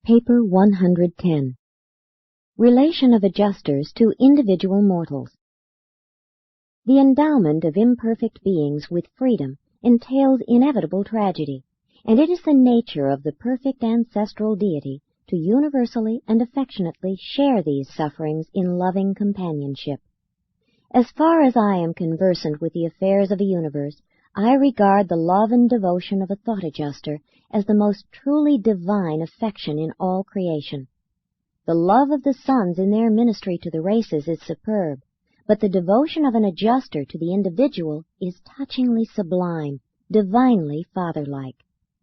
Paper 110. Relation of Adjusters to Individual Mortals. The endowment of imperfect beings with freedom entails inevitable tragedy, and it is the nature of the perfect ancestral deity to universally and affectionately share these sufferings in loving companionship. As far as I am conversant with the affairs of a universe, I regard the love and devotion of a thought adjuster as the most truly divine affection in all creation. The love of the sons in their ministry to the races is superb, but the devotion of an adjuster to the individual is touchingly sublime, divinely father-like.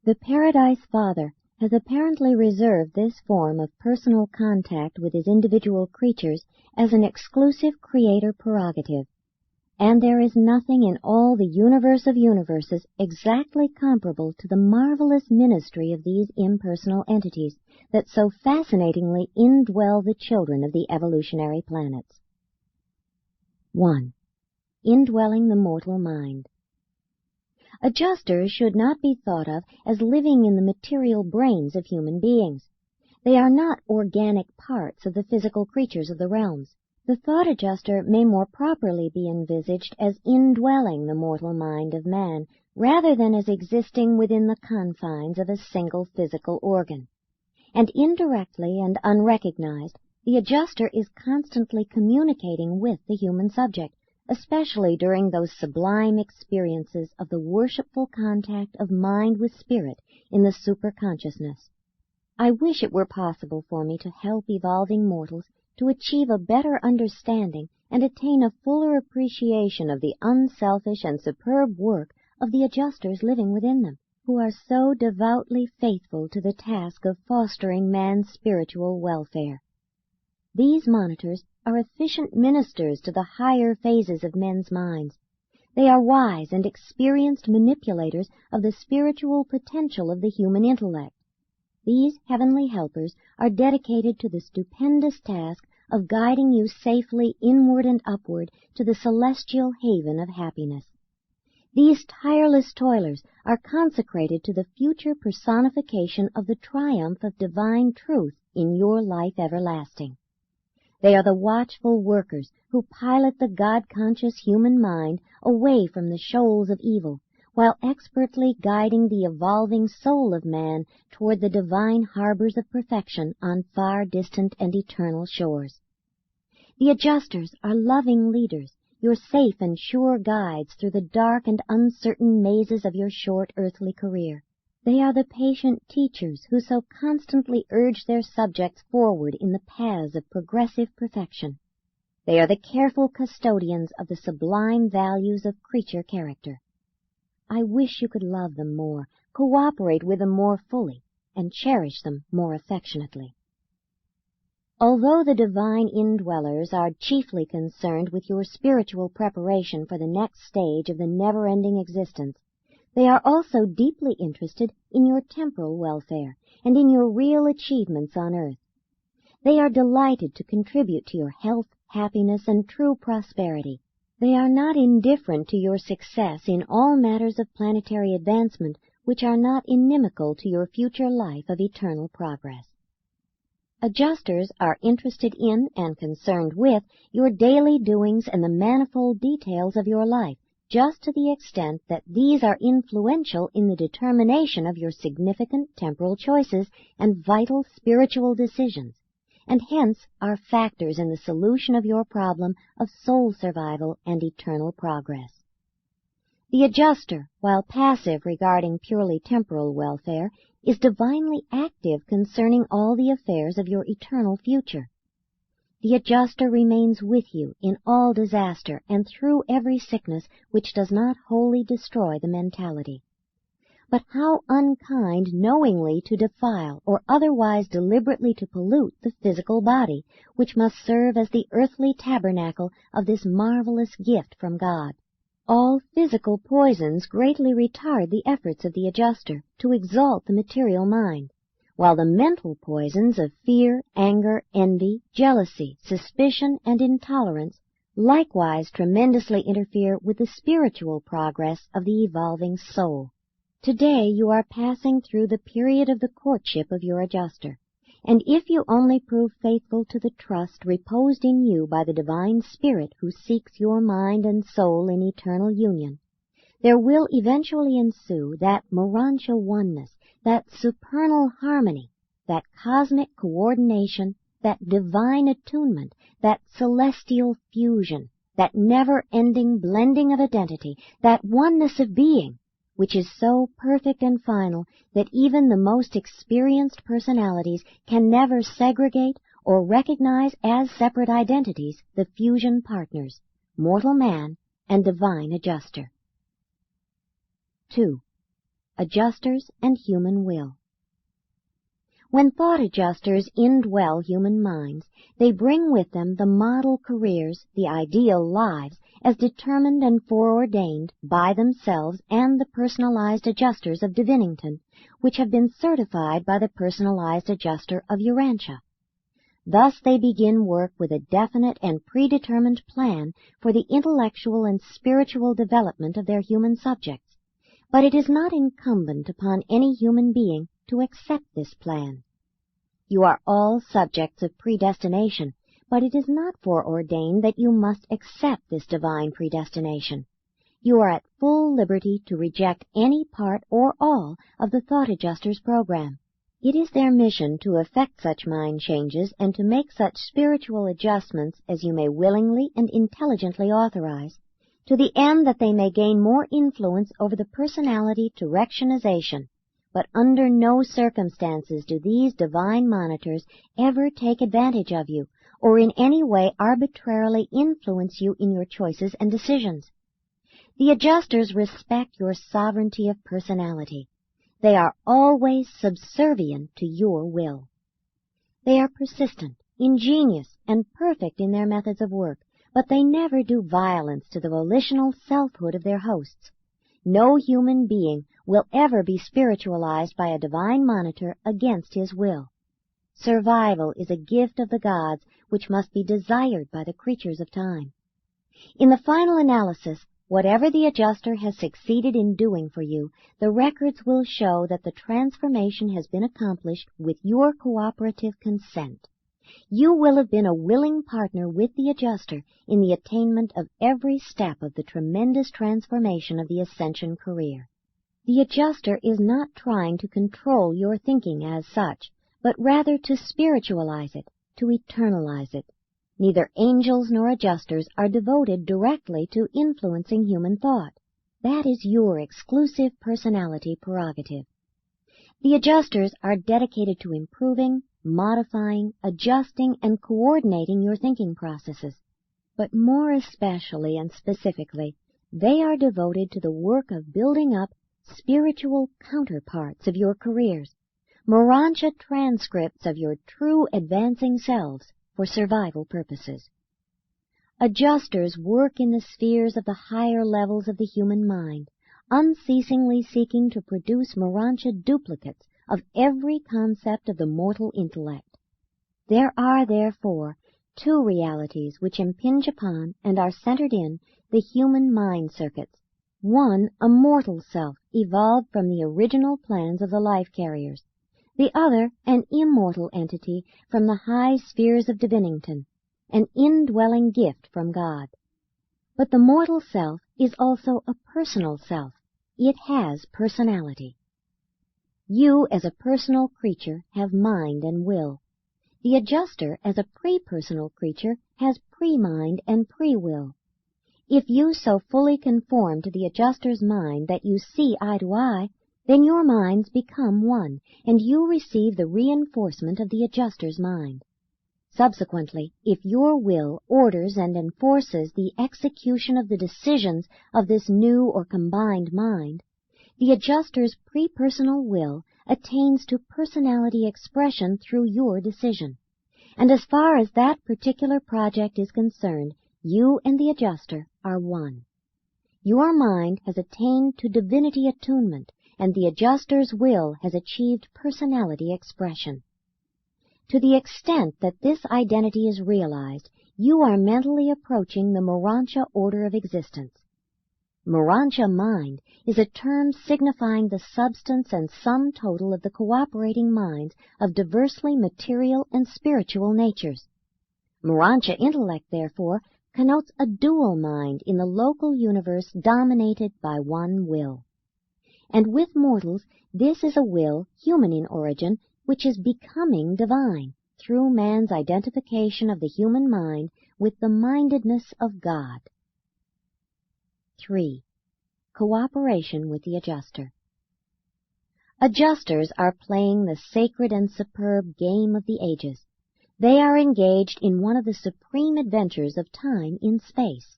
The Paradise Father has apparently reserved this form of personal contact with his individual creatures as an exclusive creator prerogative. And there is nothing in all the universe of universes exactly comparable to the marvelous ministry of these impersonal entities that so fascinatingly indwell the children of the evolutionary planets. 1. Indwelling the mortal mind. Adjusters should not be thought of as living in the material brains of human beings. They are not organic parts of the physical creatures of the realms. The thought adjuster may more properly be envisaged as indwelling the mortal mind of man, rather than as existing within the confines of a single physical organ. And indirectly and unrecognized, the adjuster is constantly communicating with the human subject, especially during those sublime experiences of the worshipful contact of mind with spirit in the superconsciousness. I wish it were possible for me to help evolving mortals to achieve a better understanding and attain a fuller appreciation of the unselfish and superb work of the adjusters living within them, who are so devoutly faithful to the task of fostering man's spiritual welfare. These monitors are efficient ministers to the higher phases of men's minds. They are wise and experienced manipulators of the spiritual potential of the human intellect. These heavenly helpers are dedicated to the stupendous task of guiding you safely inward and upward to the celestial haven of happiness. These tireless toilers are consecrated to the future personification of the triumph of divine truth in your life everlasting. They are the watchful workers who pilot the God-conscious human mind away from the shoals of evil, while expertly guiding the evolving soul of man toward the divine harbors of perfection on far distant and eternal shores. The adjusters are loving leaders, your safe and sure guides through the dark and uncertain mazes of your short earthly career. They are the patient teachers who so constantly urge their subjects forward in the paths of progressive perfection. They are the careful custodians of the sublime values of creature character. I wish you could love them more, cooperate with them more fully, and cherish them more affectionately. Although the divine indwellers are chiefly concerned with your spiritual preparation for the next stage of the never-ending existence, they are also deeply interested in your temporal welfare and in your real achievements on earth. They are delighted to contribute to your health, happiness, and true prosperity. They are not indifferent to your success in all matters of planetary advancement which are not inimical to your future life of eternal progress. Adjusters are interested in and concerned with your daily doings and the manifold details of your life, just to the extent that these are influential in the determination of your significant temporal choices and vital spiritual decisions, and hence are factors in the solution of your problem of soul survival and eternal progress. The adjuster, while passive regarding purely temporal welfare, is divinely active concerning all the affairs of your eternal future. The adjuster remains with you in all disaster and through every sickness which does not wholly destroy the mentality. But how unkind knowingly to defile or otherwise deliberately to pollute the physical body, which must serve as the earthly tabernacle of this marvelous gift from God. All physical poisons greatly retard the efforts of the adjuster to exalt the material mind, while the mental poisons of fear, anger, envy, jealousy, suspicion, and intolerance likewise tremendously interfere with the spiritual progress of the evolving soul. Today you are passing through the period of the courtship of your adjuster, and if you only prove faithful to the trust reposed in you by the divine Spirit who seeks your mind and soul in eternal union, there will eventually ensue that Urantia oneness, that supernal harmony, that cosmic coordination, that divine attunement, that celestial fusion, that never-ending blending of identity, that oneness of being, which is so perfect and final that even the most experienced personalities can never segregate or recognize as separate identities the fusion partners, mortal man and divine adjuster. 2. Adjusters and human will. When thought adjusters indwell human minds, they bring with them the model careers, the ideal lives, as determined and foreordained by themselves and the personalized adjusters of Divinington, which have been certified by the personalized adjuster of Urantia. Thus they begin work with a definite and predetermined plan for the intellectual and spiritual development of their human subjects, but it is not incumbent upon any human being to accept this plan. You are all subjects of predestination, but it is not foreordained that you must accept this divine predestination. You are at full liberty to reject any part or all of the thought adjuster's program. It is their mission to effect such mind changes and to make such spiritual adjustments as you may willingly and intelligently authorize, to the end that they may gain more influence over the personality directionization. But under no circumstances do these divine monitors ever take advantage of you, or in any way arbitrarily influence you in your choices and decisions. The adjusters respect your sovereignty of personality. They are always subservient to your will. They are persistent, ingenious, and perfect in their methods of work, but they never do violence to the volitional selfhood of their hosts. No human being will ever be spiritualized by a divine monitor against his will. Survival is a gift of the gods which must be desired by the creatures of time. In the final analysis, whatever the adjuster has succeeded in doing for you, the records will show that the transformation has been accomplished with your cooperative consent. You will have been a willing partner with the adjuster in the attainment of every step of the tremendous transformation of the ascension career. The adjuster is not trying to control your thinking as such, but rather to spiritualize it, to eternalize it. Neither angels nor adjusters are devoted directly to influencing human thought. That is your exclusive personality prerogative. The adjusters are dedicated to improving, modifying, adjusting, and coordinating your thinking processes. But more especially and specifically, they are devoted to the work of building up spiritual counterparts of your careers, Urantia transcripts of your true advancing selves for survival purposes. Adjusters work in the spheres of the higher levels of the human mind, unceasingly seeking to produce Urantia duplicates of every concept of the mortal intellect. There are, therefore, two realities which impinge upon and are centered in the human mind circuits. One, a mortal self evolved from the original plans of the life carriers. The other, an immortal entity from the high spheres of Divinington, an indwelling gift from God. But the mortal self is also a personal self. It has personality. You, as a personal creature, have mind and will. The adjuster, as a pre-personal creature, has pre-mind and pre-will. If you so fully conform to the adjuster's mind that you see eye to eye, then your minds become one, and you receive the reinforcement of the adjuster's mind. Subsequently, if your will orders and enforces the execution of the decisions of this new or combined mind, the adjuster's pre-personal will attains to personality expression through your decision. And as far as that particular project is concerned, you and the adjuster are one. Your mind has attained to divinity attunement, and the adjuster's will has achieved personality expression. To the extent that this identity is realized, you are mentally approaching the Urantia order of existence. Urantia mind is a term signifying the substance and sum total of the cooperating minds of diversely material and spiritual natures. Urantia intellect, therefore, connotes a dual mind in the local universe dominated by one will. And with mortals, this is a will, human in origin, which is becoming divine through man's identification of the human mind with the mindedness of God. 3. Cooperation with the adjuster. Adjusters are playing the sacred and superb game of the ages. They are engaged in one of the supreme adventures of time in space.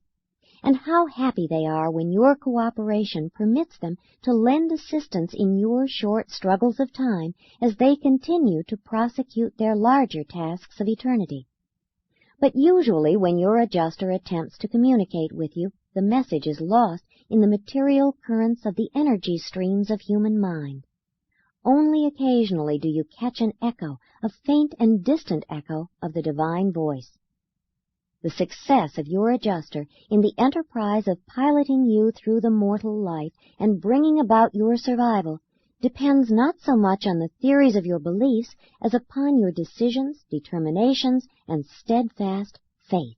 And how happy they are when your cooperation permits them to lend assistance in your short struggles of time as they continue to prosecute their larger tasks of eternity. But usually when your adjuster attempts to communicate with you, the message is lost in the material currents of the energy streams of human mind. Only occasionally do you catch an echo, a faint and distant echo of the divine voice. The success of your adjuster in the enterprise of piloting you through the mortal life and bringing about your survival depends not so much on the theories of your beliefs as upon your decisions, determinations, and steadfast faith.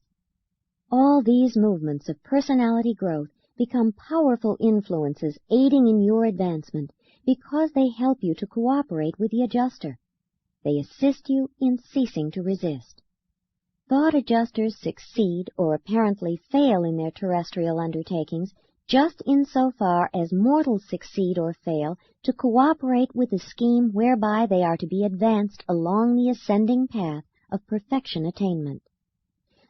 All these movements of personality growth become powerful influences aiding in your advancement because they help you to cooperate with the adjuster. They assist you in ceasing to resist. Thought adjusters succeed or apparently fail in their terrestrial undertakings just insofar as mortals succeed or fail to cooperate with the scheme whereby they are to be advanced along the ascending path of perfection attainment.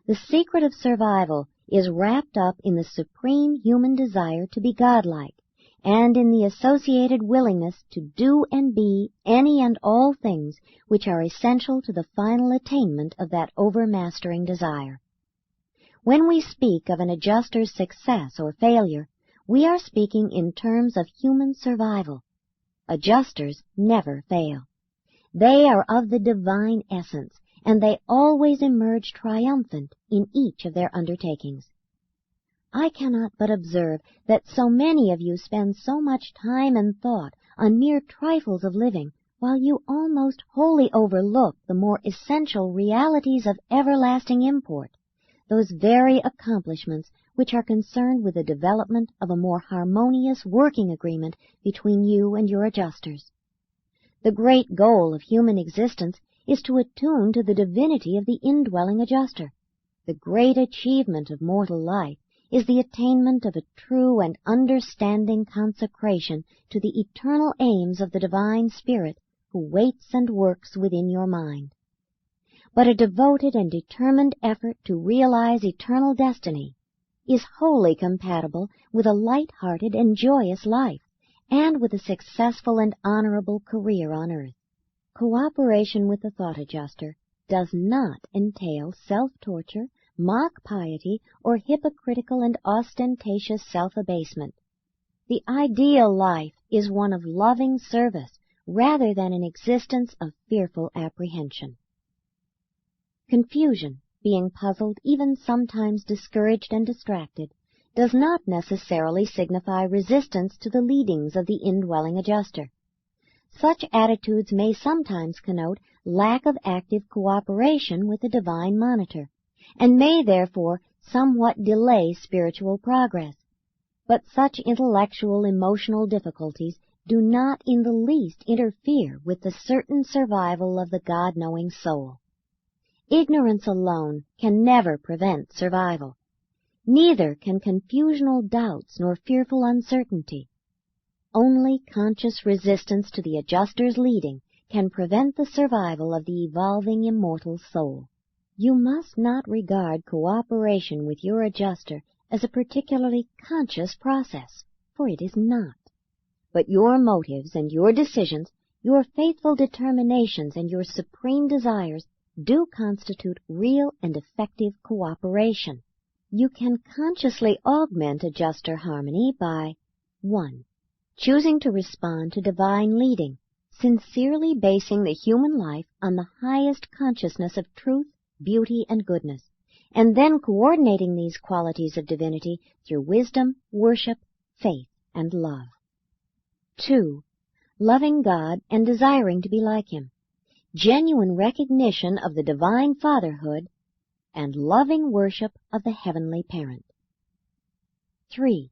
The secret of survival is wrapped up in the supreme human desire to be godlike, and in the associated willingness to do and be any and all things which are essential to the final attainment of that overmastering desire. When we speak of an adjuster's success or failure, we are speaking in terms of human survival. Adjusters never fail. They are of the divine essence, and they always emerge triumphant in each of their undertakings. I cannot but observe that so many of you spend so much time and thought on mere trifles of living, while you almost wholly overlook the more essential realities of everlasting import, those very accomplishments which are concerned with the development of a more harmonious working agreement between you and your adjusters. The great goal of human existence is to attune to the divinity of the indwelling adjuster. The great achievement of mortal life is the attainment of a true and understanding consecration to the eternal aims of the divine Spirit who waits and works within your mind. But a devoted and determined effort to realize eternal destiny is wholly compatible with a light-hearted and joyous life, and with a successful and honorable career on earth. Cooperation with the thought adjuster does not entail self-torture, mock piety, or hypocritical and ostentatious self-abasement. The ideal life is one of loving service rather than an existence of fearful apprehension. Confusion, being puzzled, even sometimes discouraged and distracted, does not necessarily signify resistance to the leadings of the indwelling adjuster. Such attitudes may sometimes connote lack of active cooperation with the divine monitor, and may therefore somewhat delay spiritual progress. But such intellectual, emotional difficulties do not in the least interfere with the certain survival of the God-knowing soul. Ignorance alone can never prevent survival. Neither can confusional doubts nor fearful uncertainty. Only conscious resistance to the adjuster's leading can prevent the survival of the evolving immortal soul. You must not regard cooperation with your adjuster as a particularly conscious process, for it is not. But your motives and your decisions, your faithful determinations and your supreme desires do constitute real and effective cooperation. You can consciously augment adjuster harmony by 1. Choosing to respond to divine leading, sincerely basing the human life on the highest consciousness of truth, beauty, and goodness, and then coordinating these qualities of divinity through wisdom, worship, faith, and love. 2. Loving God and desiring to be like Him. Genuine recognition of the divine fatherhood and loving worship of the heavenly parent. 3.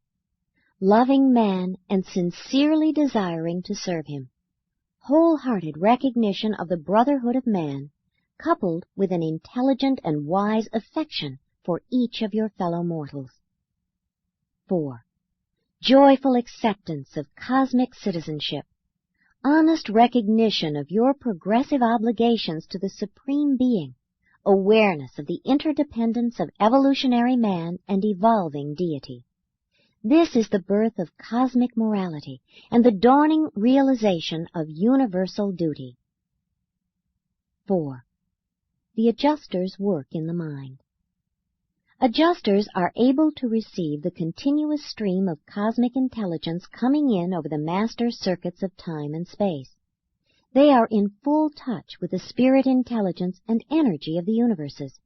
Loving man and sincerely desiring to serve him. Wholehearted recognition of the brotherhood of man, coupled with an intelligent and wise affection for each of your fellow mortals. 4. Joyful acceptance of cosmic citizenship. Honest recognition of your progressive obligations to the Supreme Being. Awareness of the interdependence of evolutionary man and evolving deity. This is the birth of cosmic morality and the dawning realization of universal duty. 4. The adjuster's work in the mind. Adjusters are able to receive the continuous stream of cosmic intelligence coming in over the master circuits of time and space. They are in full touch with the spirit intelligence and energy of the universes.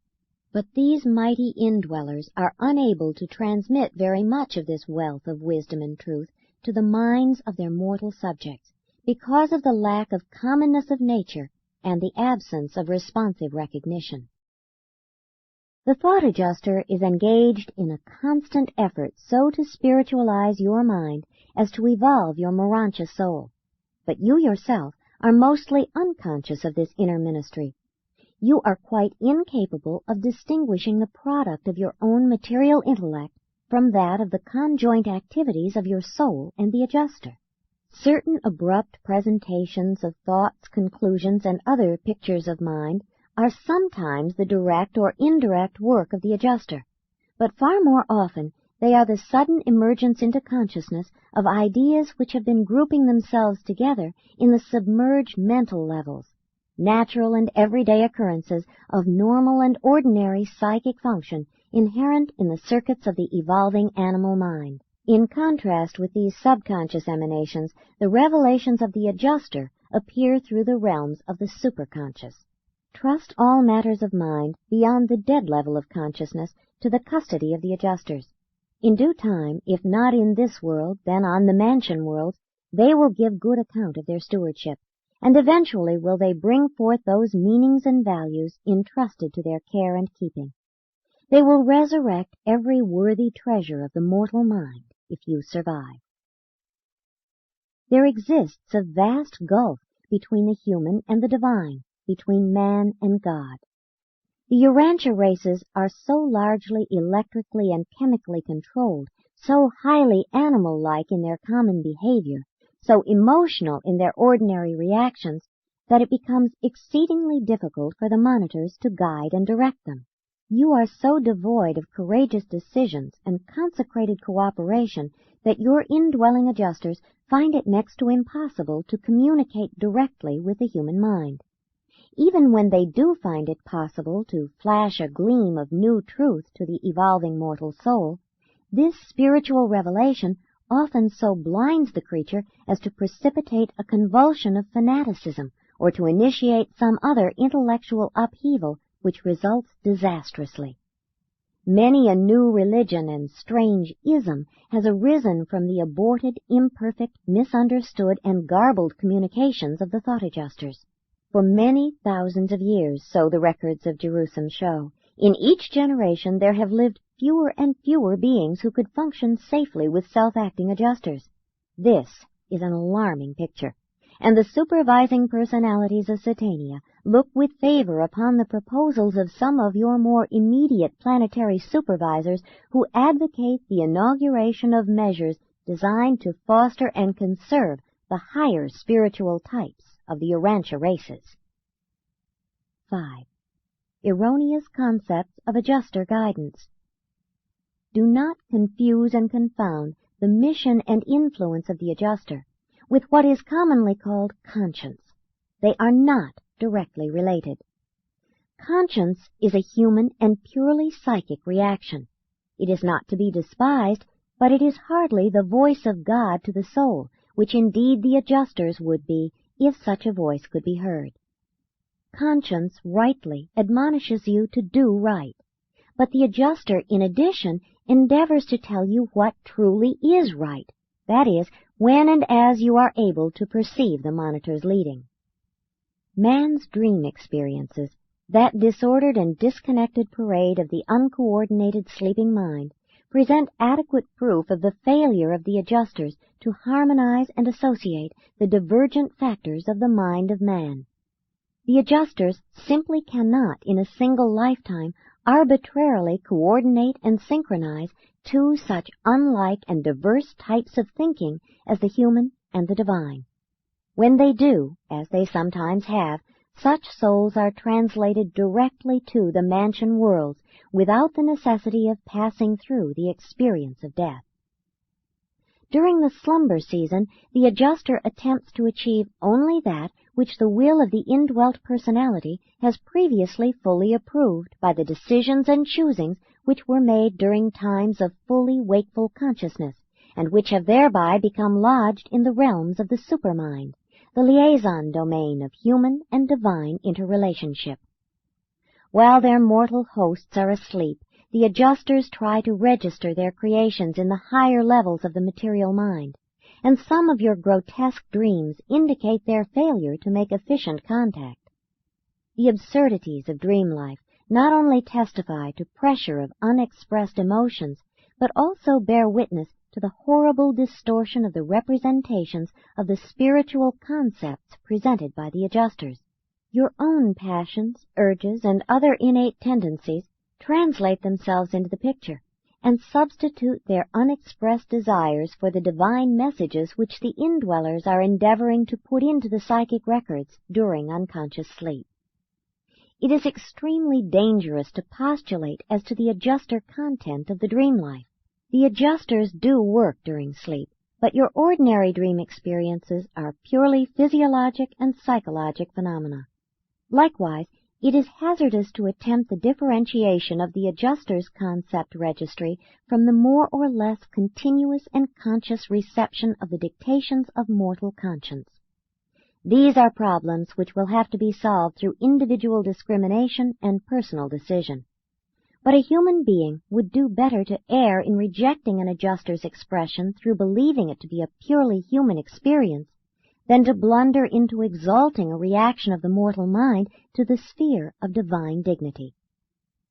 But these mighty indwellers are unable to transmit very much of this wealth of wisdom and truth to the minds of their mortal subjects because of the lack of commonness of nature and the absence of responsive recognition. The thought adjuster is engaged in a constant effort so to spiritualize your mind as to evolve your Urantia soul. But you yourself are mostly unconscious of this inner ministry. You are quite incapable of distinguishing the product of your own material intellect from that of the conjoint activities of your soul and the adjuster. Certain abrupt presentations of thoughts, conclusions, and other pictures of mind are sometimes the direct or indirect work of the adjuster, but far more often they are the sudden emergence into consciousness of ideas which have been grouping themselves together in the submerged mental levels, natural and everyday occurrences of normal and ordinary psychic function inherent in the circuits of the evolving animal mind. In contrast with these subconscious emanations, the revelations of the adjuster appear through the realms of the superconscious. Trust all matters of mind beyond the dead level of consciousness to the custody of the adjusters. In due time, if not in this world, then on the mansion worlds, they will give good account of their stewardship, and eventually will they bring forth those meanings and values entrusted to their care and keeping. They will resurrect every worthy treasure of the mortal mind, if you survive. There exists a vast gulf between the human and the divine, between man and God. The Urantia races are so largely electrically and chemically controlled, so highly animal-like in their common behavior, so emotional in their ordinary reactions, that it becomes exceedingly difficult for the monitors to guide and direct them. You are so devoid of courageous decisions and consecrated cooperation that your indwelling adjusters find it next to impossible to communicate directly with the human mind. Even when they do find it possible to flash a gleam of new truth to the evolving mortal soul, this spiritual revelation often so blinds the creature as to precipitate a convulsion of fanaticism or to initiate some other intellectual upheaval which results disastrously. Many a new religion and strange ism has arisen from the aborted, imperfect, misunderstood, and garbled communications of the thought adjusters. For many thousands of years, so the records of Jerusalem show, in each generation there have lived fewer and fewer beings who could function safely with self-acting adjusters. This is an alarming picture, and the supervising personalities of Satania look with favor upon the proposals of some of your more immediate planetary supervisors who advocate the inauguration of measures designed to foster and conserve the higher spiritual types of the Urantia races. 5. Erroneous concepts of adjuster guidance. Do not confuse and confound the mission and influence of the adjuster with what is commonly called conscience. They are not directly related. Conscience is a human and purely psychic reaction. It is not to be despised, but it is hardly the voice of God to the soul, which indeed the adjusters would be if such a voice could be heard. Conscience rightly admonishes you to do right, but the adjuster in addition endeavors to tell you what truly is right, that is, when and as you are able to perceive the monitor's leading. Man's dream experiences, that disordered and disconnected parade of the uncoordinated sleeping mind, present adequate proof of the failure of the adjusters to harmonize and associate the divergent factors of the mind of man. The adjusters simply cannot, in a single lifetime, arbitrarily coordinate and synchronize two such unlike and diverse types of thinking as the human and the divine. When they do, as they sometimes have, such souls are translated directly to the mansion worlds without the necessity of passing through the experience of death. During the slumber season, the adjuster attempts to achieve only that which the will of the indwelt personality has previously fully approved by the decisions and choosings which were made during times of fully wakeful consciousness, and which have thereby become lodged in the realms of the supermind, the liaison domain of human and divine interrelationship. While their mortal hosts are asleep, the adjusters try to register their creations in the higher levels of the material mind, and some of your grotesque dreams indicate their failure to make efficient contact. The absurdities of dream life not only testify to pressure of unexpressed emotions, but also bear witness to the horrible distortion of the representations of the spiritual concepts presented by the adjusters. Your own passions, urges, and other innate tendencies translate themselves into the picture, and substitute their unexpressed desires for the divine messages which the indwellers are endeavoring to put into the psychic records during unconscious sleep. It is extremely dangerous to postulate as to the adjuster content of the dream life. The adjusters do work during sleep, but your ordinary dream experiences are purely physiologic and psychologic phenomena. Likewise, it is hazardous to attempt the differentiation of the adjuster's concept registry from the more or less continuous and conscious reception of the dictations of mortal conscience. These are problems which will have to be solved through individual discrimination and personal decision. But a human being would do better to err in rejecting an adjuster's expression through believing it to be a purely human experience than to blunder into exalting a reaction of the mortal mind to the sphere of divine dignity.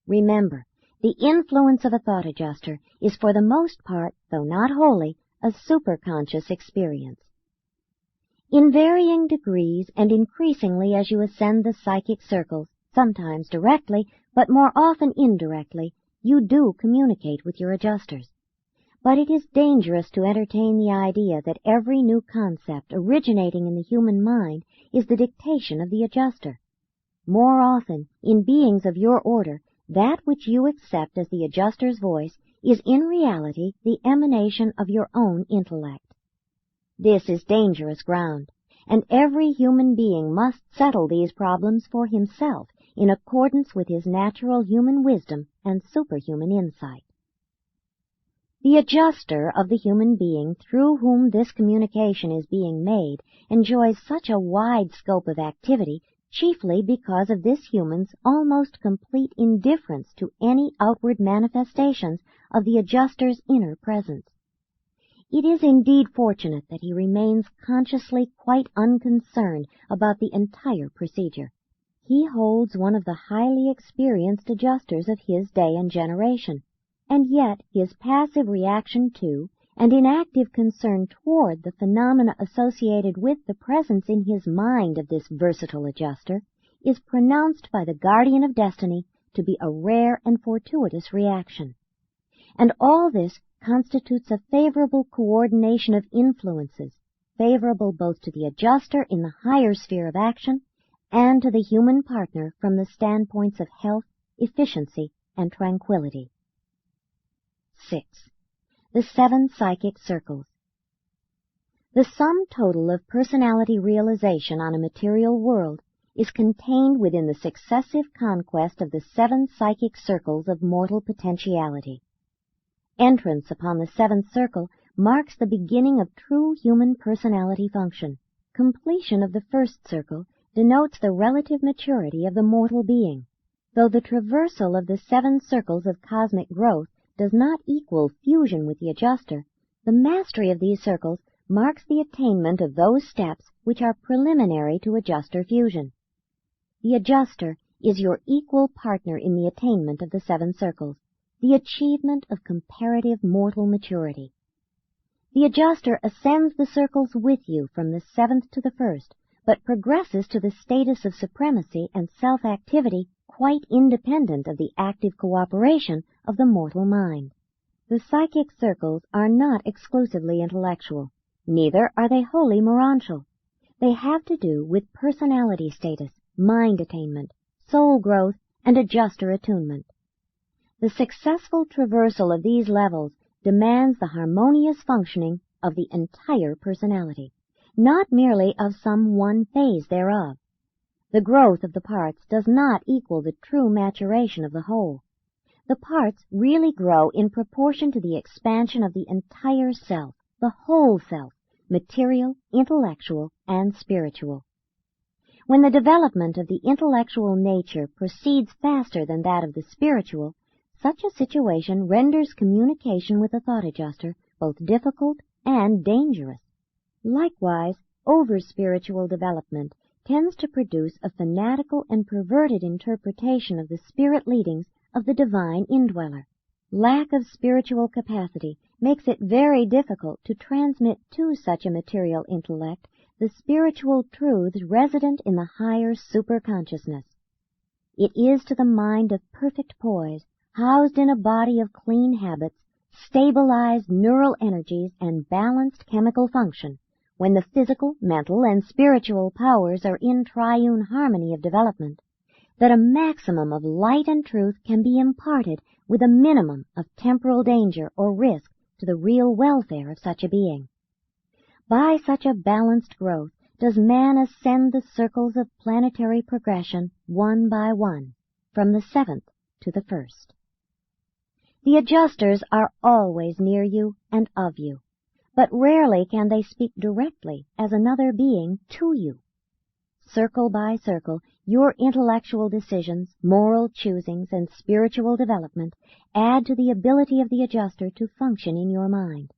Remember, the influence of a thought adjuster is for the most part, though not wholly, a superconscious experience. In varying degrees and increasingly as you ascend the psychic circles, sometimes directly, but more often indirectly, you do communicate with your adjusters. But it is dangerous to entertain the idea that every new concept originating in the human mind is the dictation of the adjuster. More often, in beings of your order, that which you accept as the adjuster's voice is in reality the emanation of your own intellect. This is dangerous ground, and every human being must settle these problems for himself in accordance with his natural human wisdom and superhuman insight. The adjuster of the human being through whom this communication is being made enjoys such a wide scope of activity chiefly because of this human's almost complete indifference to any outward manifestations of the adjuster's inner presence. It is indeed fortunate that he remains consciously quite unconcerned about the entire procedure. He holds one of the highly experienced adjusters of his day and generation, and yet his passive reaction to and inactive concern toward the phenomena associated with the presence in his mind of this versatile adjuster is pronounced by the guardian of destiny to be a rare and fortuitous reaction. And all this constitutes a favorable coordination of influences, favorable both to the adjuster in the higher sphere of action and to the human partner from the standpoints of health, efficiency, and tranquility. 6. The 7 Psychic Circles. The sum total of personality realization on a material world is contained within the successive conquest of the 7 psychic circles of mortal potentiality. Entrance upon the 7th circle marks the beginning of true human personality function. Completion of the 1st circle denotes the relative maturity of the mortal being, though the traversal of the 7 circles of cosmic growth does not equal fusion with the adjuster, the mastery of these circles marks the attainment of those steps which are preliminary to adjuster fusion. The adjuster is your equal partner in the attainment of the 7 circles, the achievement of comparative mortal maturity. The adjuster ascends the circles with you from the 7th to the 1st, but progresses to the status of supremacy and self-activity quite independent of the active cooperation of the mortal mind. The psychic circles are not exclusively intellectual, neither are they wholly morontial. They have to do with personality status, mind attainment, soul growth, and adjuster attunement. The successful traversal of these levels demands the harmonious functioning of the entire personality, not merely of some one phase thereof. The growth of the parts does not equal the true maturation of the whole. The parts really grow in proportion to the expansion of the entire self, the whole self, material, intellectual, and spiritual. When the development of the intellectual nature proceeds faster than that of the spiritual, such a situation renders communication with the thought adjuster both difficult and dangerous. Likewise, over-spiritual development tends to produce a fanatical and perverted interpretation of the spirit leadings of the divine indweller. Lack of spiritual capacity makes it very difficult to transmit to such a material intellect the spiritual truths resident in the higher superconsciousness. It is to the mind of perfect poise, housed in a body of clean habits, stabilized neural energies, and balanced chemical function, when the physical, mental, and spiritual powers are in triune harmony of development, that a maximum of light and truth can be imparted with a minimum of temporal danger or risk to the real welfare of such a being. By such a balanced growth does man ascend the circles of planetary progression one by one, from the 7th to the 1st. The adjusters are always near you and of you, but rarely can they speak directly as another being to you. Circle by circle, your intellectual decisions, moral choosings, and spiritual development add to the ability of the adjuster to function in your mind.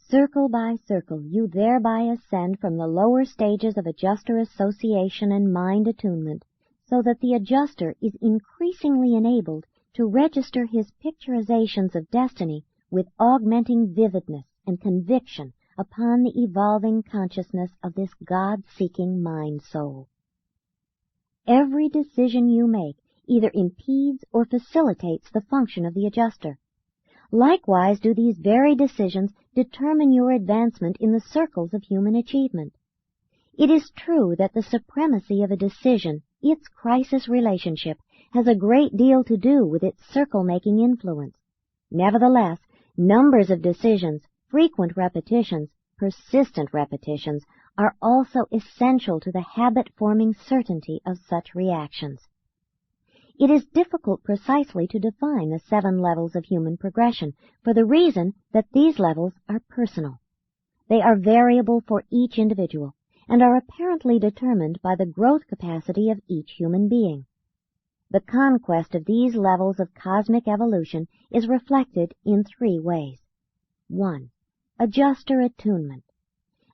Circle by circle, you thereby ascend from the lower stages of adjuster association and mind attunement, so that the adjuster is increasingly enabled to register his picturizations of destiny with augmenting vividness and conviction upon the evolving consciousness of this God-seeking mind-soul. Every decision you make either impedes or facilitates the function of the adjuster. Likewise do these very decisions determine your advancement in the circles of human achievement. It is true that the supremacy of a decision, its crisis relationship, has a great deal to do with its circle-making influence. Nevertheless, numbers of decisions, frequent repetitions, persistent repetitions, are also essential to the habit-forming certainty of such reactions. It is difficult precisely to define the 7 levels of human progression, for the reason that these levels are personal. They are variable for each individual, and are apparently determined by the growth capacity of each human being. The conquest of these levels of cosmic evolution is reflected in 3 ways. 1. Adjuster attunement.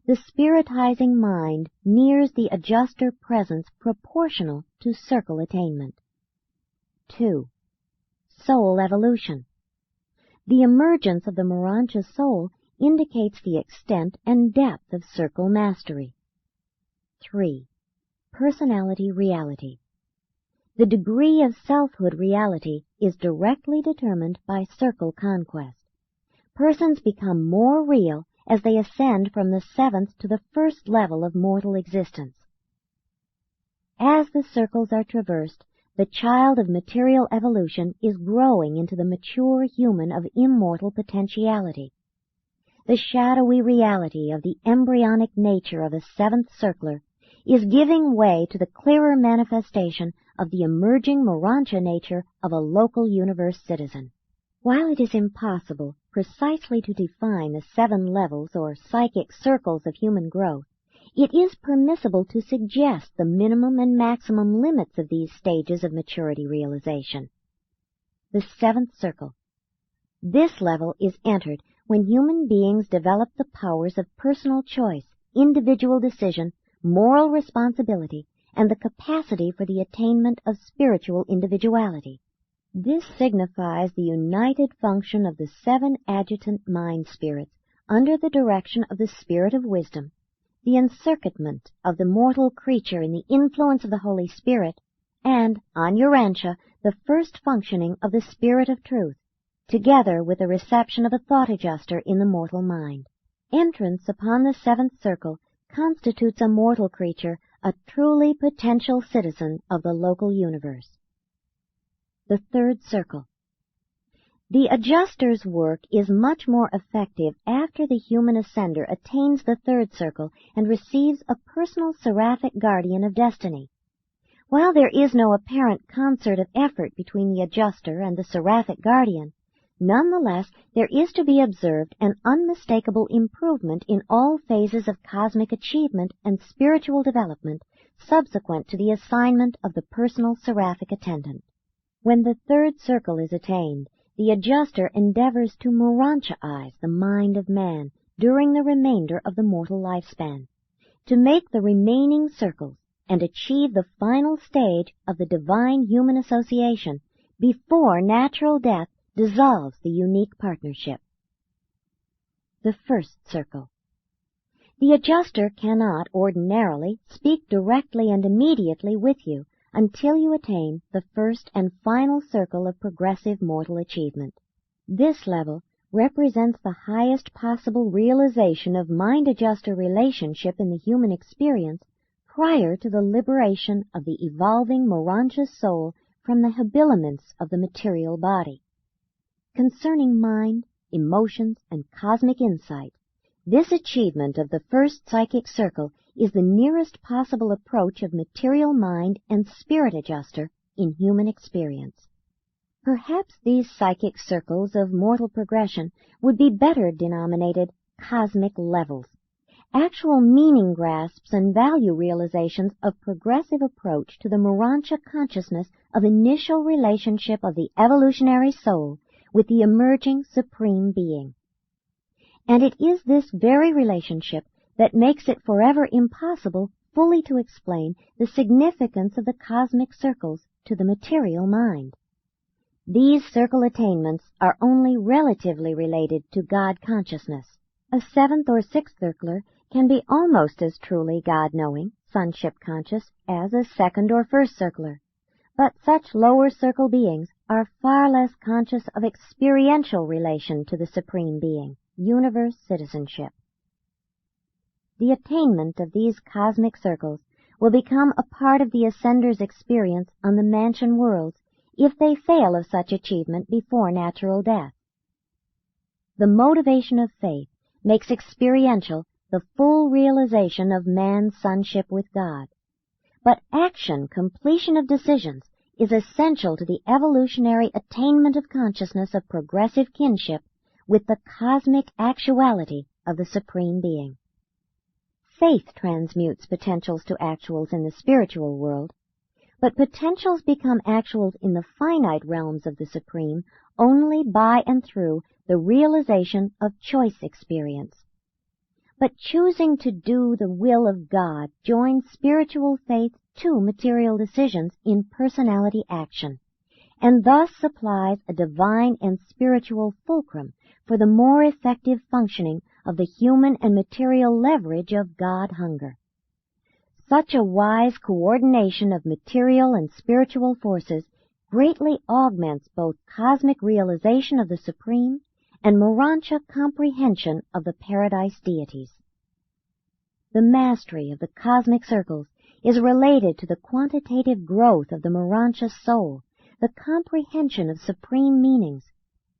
The spiritizing mind nears the adjuster presence proportional to circle attainment. 2. Soul evolution. The emergence of the Urantia soul indicates the extent and depth of circle mastery. 3. Personality reality. The degree of selfhood reality is directly determined by circle conquest. Persons become more real as they ascend from the 7th to the 1st level of mortal existence. As the circles are traversed, the child of material evolution is growing into the mature human of immortal potentiality. The shadowy reality of the embryonic nature of a 7th circler is giving way to the clearer manifestation of the emerging Urantia nature of a local universe citizen. While it is impossible precisely to define the 7 levels or psychic circles of human growth, it is permissible to suggest the minimum and maximum limits of these stages of maturity realization. The 7th circle. This level is entered when human beings develop the powers of personal choice, individual decision, moral responsibility, and the capacity for the attainment of spiritual individuality. This signifies the united function of the 7 adjutant mind spirits under the direction of the Spirit of Wisdom, the encircuitment of the mortal creature in the influence of the Holy Spirit, and, on Urantia, the first functioning of the Spirit of Truth, together with the reception of a thought adjuster in the mortal mind. Entrance upon the 7th circle constitutes a mortal creature a truly potential citizen of the local universe. The 3rd circle. The adjuster's work is much more effective after the human ascender attains the 3rd circle and receives a personal seraphic guardian of destiny. While there is no apparent concert of effort between the adjuster and the seraphic guardian, nonetheless there is to be observed an unmistakable improvement in all phases of cosmic achievement and spiritual development subsequent to the assignment of the personal seraphic attendant. When the 3rd circle is attained, the adjuster endeavors to Urantiaize the mind of man during the remainder of the mortal lifespan, to make the remaining circles and achieve the final stage of the divine human association before natural death dissolves the unique partnership. The 1st circle. The adjuster cannot ordinarily speak directly and immediately with you until you attain the 1st and final circle of progressive mortal achievement. This level represents the highest possible realization of mind-adjuster relationship in the human experience prior to the liberation of the evolving Urantia soul from the habiliments of the material body. Concerning mind, emotions, and cosmic insight, this achievement of the 1st psychic circle is the nearest possible approach of material mind and spirit adjuster in human experience. Perhaps these psychic circles of mortal progression would be better denominated cosmic levels, actual meaning grasps and value realizations of progressive approach to the Urantia consciousness of initial relationship of the evolutionary soul with the emerging Supreme Being. And it is this very relationship that makes it forever impossible fully to explain the significance of the cosmic circles to the material mind. These circle attainments are only relatively related to God consciousness. A 7th or 6th circler can be almost as truly God-knowing, sonship conscious, as a 2nd or 1st circler, but such lower circle beings are far less conscious of experiential relation to the Supreme Being, universe citizenship. The attainment of these cosmic circles will become a part of the ascender's experience on the mansion worlds if they fail of such achievement before natural death. The motivation of faith makes experiential the full realization of man's sonship with God. But action, completion of decisions, is essential to the evolutionary attainment of consciousness of progressive kinship with the cosmic actuality of the Supreme Being. Faith transmutes potentials to actuals in the spiritual world, but potentials become actuals in the finite realms of the Supreme only by and through the realization of choice experience. But choosing to do the will of God joins spiritual faith to material decisions in personality action, and thus supplies a divine and spiritual fulcrum for the more effective functioning of the human and material leverage of God hunger. Such a wise coordination of material and spiritual forces greatly augments both cosmic realization of the Supreme and Urantia comprehension of the paradise deities. The mastery of the cosmic circles is related to the quantitative growth of the Urantia soul, the comprehension of supreme meanings,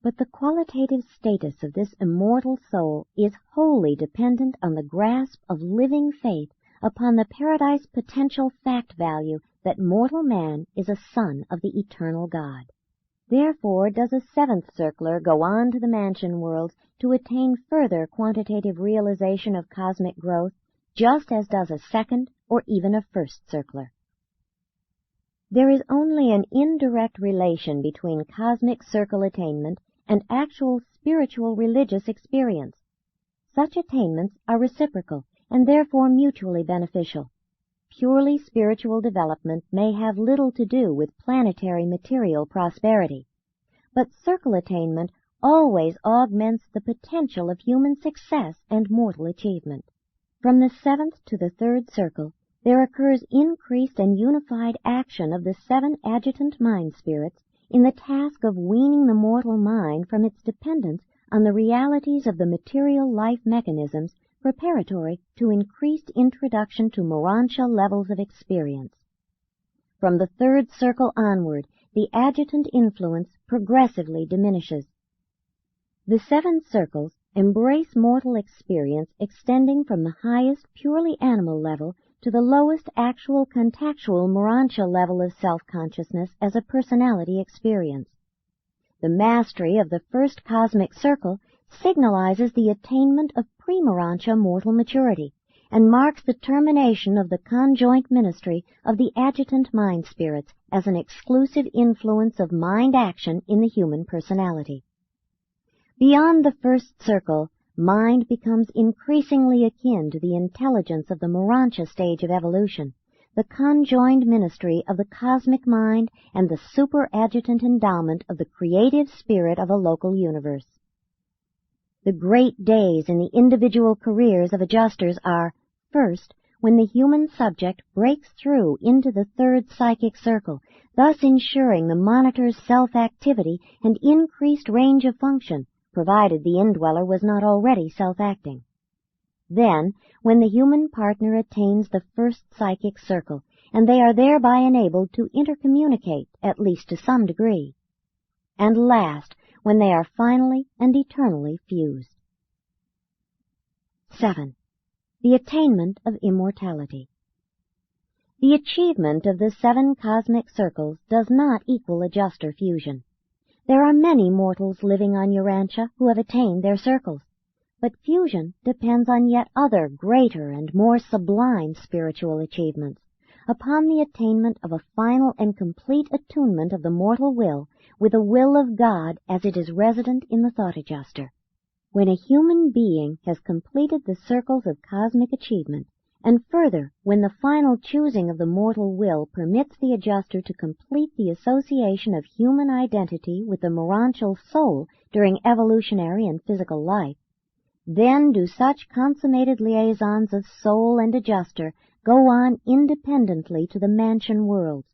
but the qualitative status of this immortal soul is wholly dependent on the grasp of living faith upon the paradise potential fact value that mortal man is a son of the eternal God. Therefore does a 7th circler go on to the mansion worlds to attain further quantitative realization of cosmic growth, just as does a 2nd or even a 1st circler. There is only an indirect relation between cosmic circle attainment and actual spiritual religious experience. Such attainments are reciprocal and therefore mutually beneficial. Purely spiritual development may have little to do with planetary material prosperity, but circle attainment always augments the potential of human success and mortal achievement. From the seventh to the third circle, there occurs increased and unified action of the seven adjutant mind spirits in the task of weaning the mortal mind from its dependence on the realities of the material life mechanisms preparatory to increased introduction to Urantia levels of experience. From the third circle onward, the adjutant influence progressively diminishes. The seven circles embrace mortal experience extending from the highest purely animal level to the lowest actual contactual Urantia level of self-consciousness as a personality experience. The mastery of the first cosmic circle signalizes the attainment of pre-Urantia mortal maturity and marks the termination of the conjoint ministry of the adjutant mind spirits as an exclusive influence of mind action in the human personality. Beyond the first circle, mind becomes increasingly akin to the intelligence of the Urantia stage of evolution, the conjoined ministry of the cosmic mind and the super-adjutant endowment of the creative spirit of a local universe. The great days in the individual careers of adjusters are, first, when the human subject breaks through into the third psychic circle, thus ensuring the monitor's self-activity and increased range of function, provided the indweller was not already self-acting. Then, when the human partner attains the first psychic circle, and they are thereby enabled to intercommunicate, at least to some degree. And last, when they are finally and eternally fused. 7. The attainment of immortality. The achievement of the 7 cosmic circles does not equal adjuster fusion. There are many mortals living on Urantia who have attained their circles, but fusion depends on yet other greater and more sublime spiritual achievements, upon the attainment of a final and complete attunement of the mortal will with the will of God as it is resident in the thought adjuster. When a human being has completed the circles of cosmic achievement, and further, when the final choosing of the mortal will permits the adjuster to complete the association of human identity with the Urantial soul during evolutionary and physical life, then do such consummated liaisons of soul and adjuster go on independently to the mansion worlds,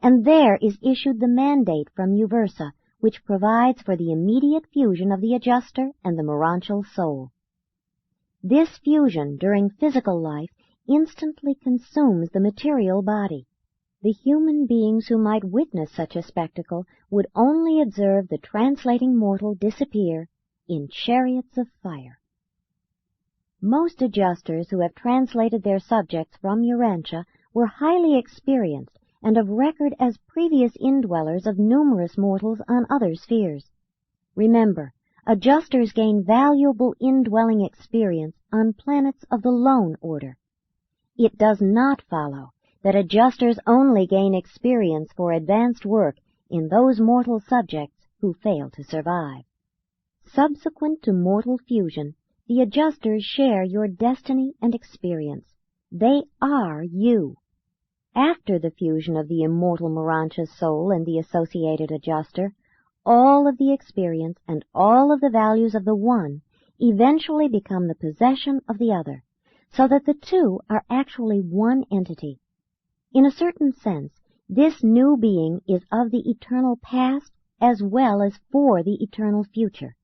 and there is issued the mandate from Uversa, which provides for the immediate fusion of the adjuster and the Urantial soul. This fusion during physical life instantly consumes the material body. The human beings who might witness such a spectacle would only observe the translating mortal disappear in chariots of fire. Most adjusters who have translated their subjects from Urantia were highly experienced and of record as previous indwellers of numerous mortals on other spheres. Remember, adjusters gain valuable indwelling experience on planets of the lone order. It does not follow that adjusters only gain experience for advanced work in those mortal subjects who fail to survive. Subsequent to mortal fusion, the adjusters share your destiny and experience. They are you. After the fusion of the immortal Urantia soul and the associated adjuster, all of the experience and all of the values of the one eventually become the possession of the other, so that the two are actually one entity. In a certain sense, this new being is of the eternal past as well as for the eternal future.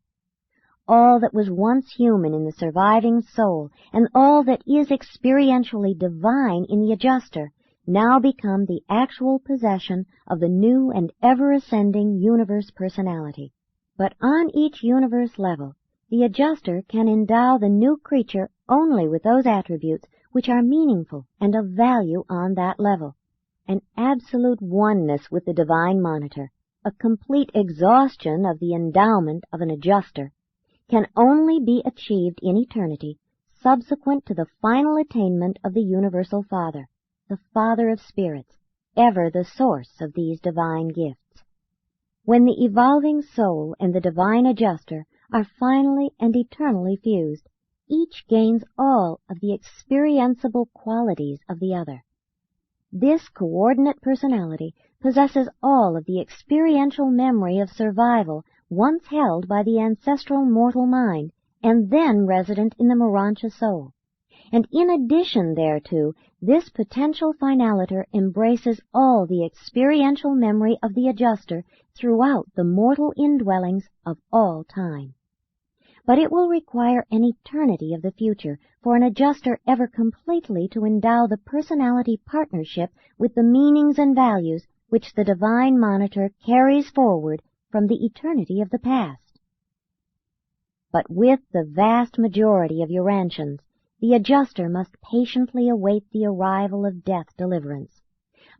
All that was once human in the surviving soul and all that is experientially divine in the adjuster now become the actual possession of the new and ever-ascending universe personality. But on each universe level, the adjuster can endow the new creature only with those attributes which are meaningful and of value on that level. An absolute oneness with the divine monitor, a complete exhaustion of the endowment of an adjuster, can only be achieved in eternity subsequent to the final attainment of the Universal Father, the Father of Spirits, ever the source of these divine gifts. When the evolving soul and the divine adjuster are finally and eternally fused, each gains all of the experienceable qualities of the other. This coordinate personality possesses all of the experiential memory of survival once held by the ancestral mortal mind and then resident in the Urantia soul. And in addition thereto, this potential finaliter embraces all the experiential memory of the adjuster throughout the mortal indwellings of all time. But it will require an eternity of the future for an adjuster ever completely to endow the personality partnership with the meanings and values which the divine monitor carries forward from the eternity of the past. But with the vast majority of Urantians, the adjuster must patiently await the arrival of death deliverance,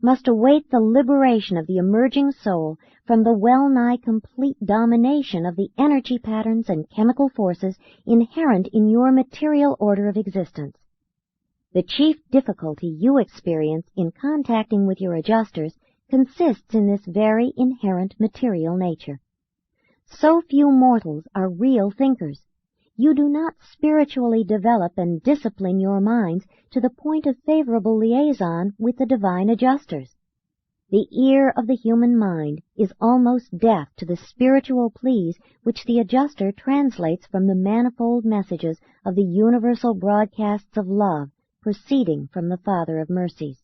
must await the liberation of the emerging soul from the well-nigh complete domination of the energy patterns and chemical forces inherent in your material order of existence. The chief difficulty you experience in contacting with your adjusters consists in this very inherent material nature. So few mortals are real thinkers. You do not spiritually develop and discipline your minds to the point of favorable liaison with the divine adjusters. The ear of the human mind is almost deaf to the spiritual pleas which the adjuster translates from the manifold messages of the universal broadcasts of love proceeding from the Father of Mercies.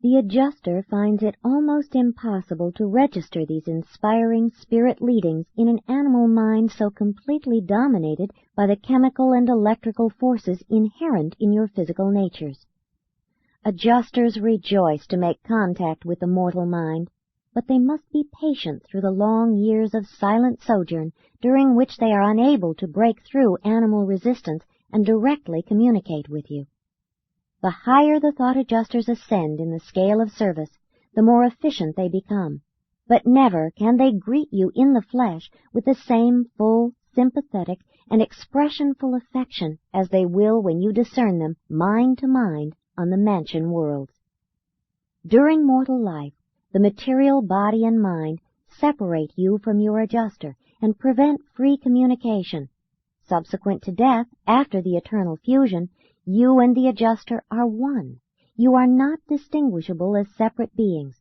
The adjuster finds it almost impossible to register these inspiring spirit leadings in an animal mind so completely dominated by the chemical and electrical forces inherent in your physical natures. Adjusters rejoice to make contact with the mortal mind, but they must be patient through the long years of silent sojourn during which they are unable to break through animal resistance and directly communicate with you. The higher the thought adjusters ascend in the scale of service, the more efficient they become, but never can they greet you in the flesh with the same full, sympathetic, and expressionful affection as they will when you discern them mind to mind on the mansion worlds. During mortal life, the material body and mind separate you from your adjuster and prevent free communication. Subsequent to death, after the eternal fusion, you and the adjuster are one. You are not distinguishable as separate beings,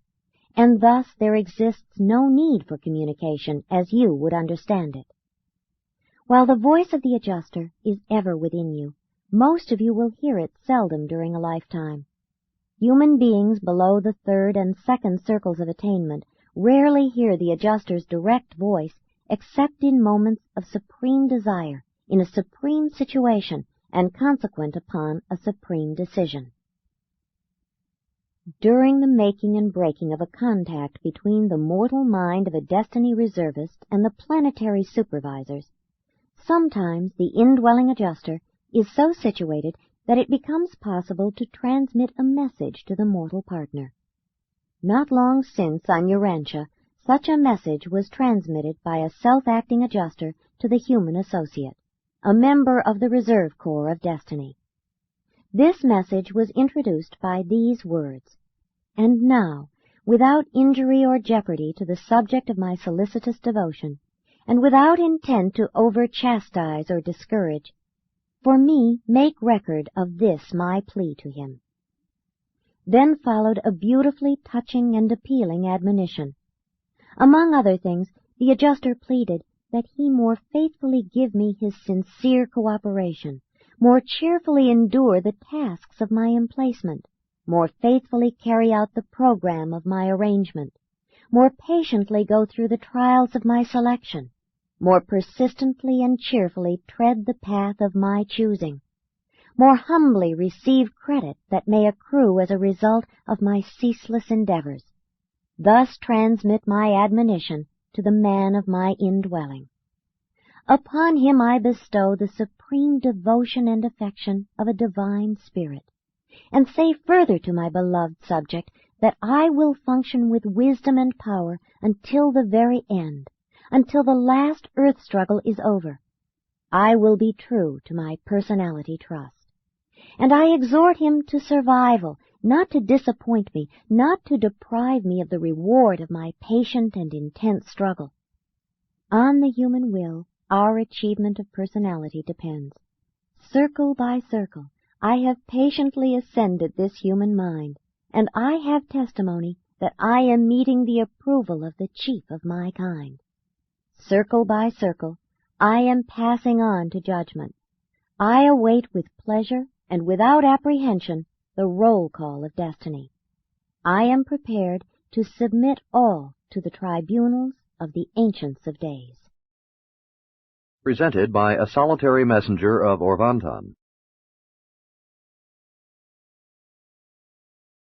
and thus there exists no need for communication as you would understand it. While the voice of the adjuster is ever within you, most of you will hear it seldom during a lifetime. Human beings below the third and second circles of attainment rarely hear the adjuster's direct voice except in moments of supreme desire, in a supreme situation, and consequent upon a supreme decision. During the making and breaking of a contact between the mortal mind of a destiny reservist and the planetary supervisors, sometimes the indwelling adjuster is so situated that it becomes possible to transmit a message to the mortal partner. Not long since on Urantia, such a message was transmitted by a self-acting adjuster to the human associate, a member of the Reserve Corps of Destiny. This message was introduced by these words: "And now, without injury or jeopardy to the subject of my solicitous devotion, and without intent to over-chastise or discourage, for me make record of this my plea to him." Then followed a beautifully touching and appealing admonition. Among other things, the adjuster pleaded that he more faithfully give me his sincere cooperation, more cheerfully endure the tasks of my emplacement, more faithfully carry out the program of my arrangement, more patiently go through the trials of my selection, more persistently and cheerfully tread the path of my choosing, more humbly receive credit that may accrue as a result of my ceaseless endeavors. Thus transmit my admonition to the man of my indwelling. Upon him I bestow the supreme devotion and affection of a divine spirit, and say further to my beloved subject that I will function with wisdom and power until the very end, until the last earth struggle is over. I will be true to my personality trust, and I exhort him to survival not to disappoint me, not to deprive me of the reward of my patient and intense struggle. On the human will, our achievement of personality depends. Circle by circle, I have patiently ascended this human mind, and I have testimony that I am meeting the approval of the chief of my kind. Circle by circle, I am passing on to judgment. I await with pleasure and without apprehension the roll call of destiny. I am prepared to submit all to the tribunals of the Ancients of Days. Presented by a solitary messenger of Orvantan.